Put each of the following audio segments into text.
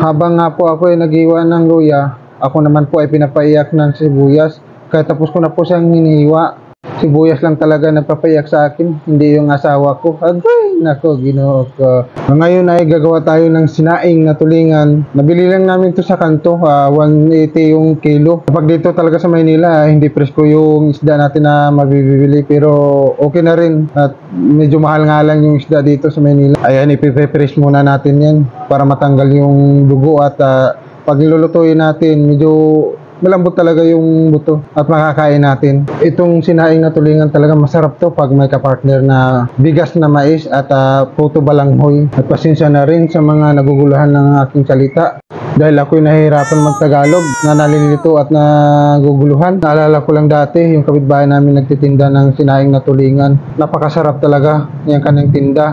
Habang nga po ako ay nag-iwa ng luya, ako naman po ay pinapaiyak ng sibuyas. Kaya tapos ko na po siyang hinihiwa. Sibuyas lang talaga nagpapaiyak sa akin, hindi yung asawa ko. Agay, nako, Ginoo ko. Ngayon ay gagawa tayo ng sinaing na tulingan. Nabili lang namin to sa kanto, 180 yung kilo. Kapag dito talaga sa Maynila, hindi presko yung isda natin na mabibili, pero okay na rin. At medyo mahal nga lang yung isda dito sa Maynila. Ayan, ipiprepress muna natin yan para matanggal yung dugo at pag nilulutuin natin, medyo malambot talaga yung buto at makakain natin. Itong sinaing na tulingan talaga masarap to pag may kapartner na bigas na mais at puto balanghoy. At pasensya na rin sa mga naguguluhan ng aking salita dahil ako'y nahihirapan magtagalog na nalilito at naguguluhan. Naalala ko lang dati yung kapitbahay namin nagtitinda ng sinaing na tulingan. Napakasarap talaga yung kanyang tinda.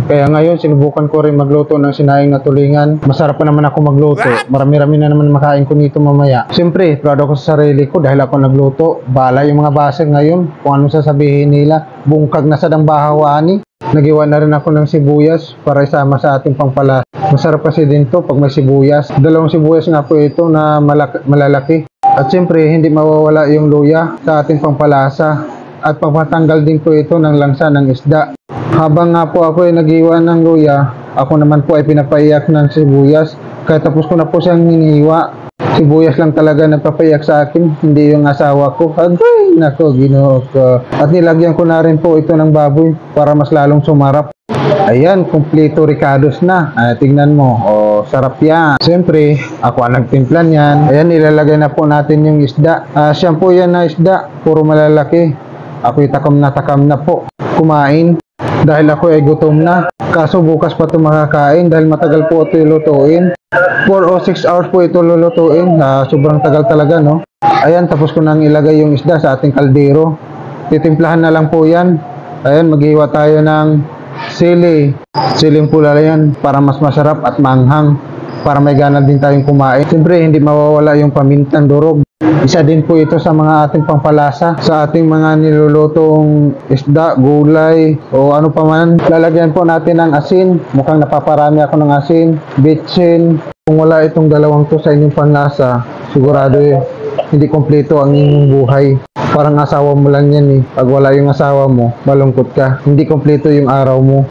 Kaya ngayon, sinubukan ko rin magluto ng sinaing na tulingan. Masarap pa naman ako magluto. Marami-rami na naman makain ko nito mamaya. Siyempre, proud ako sa sarili ko dahil ako nagluto. Bala yung mga basag ngayon kung anong sasabihin nila. Bungkag na sa dambahawani. Nagiwan na rin ako ng sibuyas para isama sa ating pangpalasa. Masarap kasi din to pag may sibuyas. Dalawang sibuyas nga po ito na malalaki. At siyempre, hindi mawawala yung luya sa ating pangpalasa. At pagpatanggal din po ito ng langsa ng isda. Habang nga po ako ay nag-iwan ng luya, ako naman po ay pinapaiyak ng sibuyas. Kaya tapos ko na po siyang hinihiwa. Sibuyas lang talaga nagpapaiyak sa akin, hindi yung asawa ko. Agay, nako, Ginoo ko. At nilagyan ko na rin po ito ng baboy para mas lalong sumarap. Ayan, kumpleto ricados na. Tingnan mo, sarap yan. Siyempre, ako ang nagtimpla niyan. Ayan, ilalagay na po natin yung isda. Siya po yan na isda, puro malalaki. Ako'y takam na po kumain dahil ako ay gutom na. Kaso bukas pa ito makakain dahil matagal po ito lutuin. 4 o 6 hours po ito lulutuin. Sobrang tagal talaga, no? Ayan, tapos ko nang ilagay yung isda sa ating kaldero. Titimplahan na lang po yan. Ayan, maghiwa tayo ng sili. Siling pula yan para mas masarap at manghang. Para may gana din tayong kumain. Siyempre, hindi mawawala yung pamintang durog. Isa din po ito sa mga ating pangpalasa sa ating mga nilulutong isda, gulay o ano pa man. Lalagyan po natin ng asin. Mukhang napaparami ako ng asin, bitsin. Kung wala itong dalawang to sa inyong panlasa, sigurado hindi kompleto ang inyong buhay. Parang asawa mo lang yan eh. Pag wala yung asawa mo, malungkot ka. Hindi kompleto yung araw mo.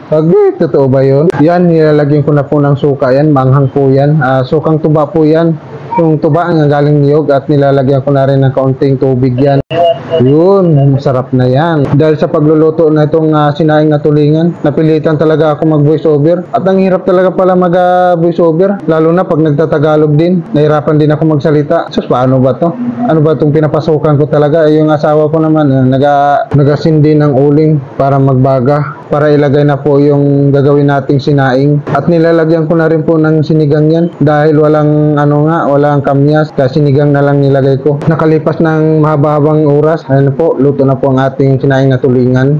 Totoo ba yun? Yan, nilalagyan ko na po ng suka yan. Manghang po yan. Sukang tuba po yan. Yung tuba ang galing niyog at nilalagyan ko na rin ng kaunting tubig yan. Yun, masarap na yan. Dahil sa pagluluto na itong sinaing na tulingan, napilitan talaga ako mag voice over. At ang hirap talaga pala mag voice over. Lalo na pag nagtatagalog din. Nahirapan din ako magsalita. Sus, paano ba to? Ano ba itong pinapasukan ko talaga? Yung asawa ko naman, nagasindi ng uling para magbaga. Para ilagay na po yung gagawin nating sinaing. At nilalagyan ko na rin po ng sinigang yan. Dahil walang walang kamyas. Kaya sinigang na lang nilagay ko. Nakalipas ng mahaba-habang oras, ayun po, luto na po ang ating sinaing na tulingan.